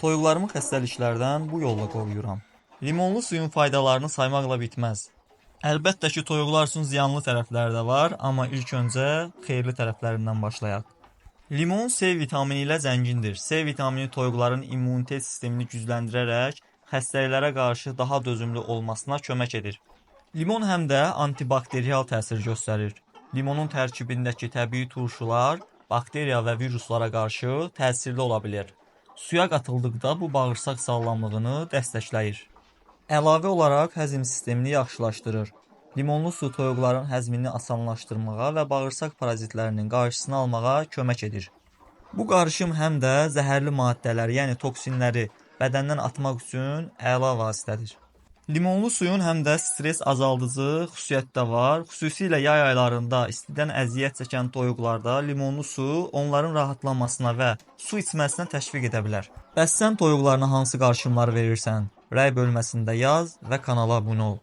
Toyuqlarımı xəstəliklərdən bu yolla qoruyuram. Limonlu suyun faydalarını saymaqla bitməz. Əlbəttə ki, toyuqlar üçün ziyanlı tərəfləri də var, amma ilk öncə xeyirli tərəflərindən başlayaq. Limon C vitamini ilə zəngindir. C vitamini toyuqların immunitet sistemini gücləndirərək xəstəliklərə qarşı daha dözümlü olmasına kömək edir. Limon həm də antibakterial təsir göstərir. Limonun tərkibindəki təbii turşular bakteriya və viruslara qarşı təsirli ola bilir. Suya qatıldıqda bu bağırsaq sağlamlığını dəstəkləyir. Əlavə olaraq həzm sistemini yaxşılaşdırır. Limonlu su toyuqların həzmini asanlaşdırmağa və bağırsaq parazitlərinin qarşısını almağa kömək edir. Bu qarışım həm də zəhərli maddələri, yəni toksinləri bədəndən atmaq üçün əla vasitədir. Limonlu suyun həm də stres azaldıcı xüsusiyyəti də var. Xüsusilə yay aylarında istidən əziyyət çəkən toyuqlarda limonlu su onların rahatlanmasına və su içməsinə təşviq edə bilər. Bəs sən toyuqlarına hansı qarışımları verirsən? Rəy bölməsində yaz və kanala abunə ol.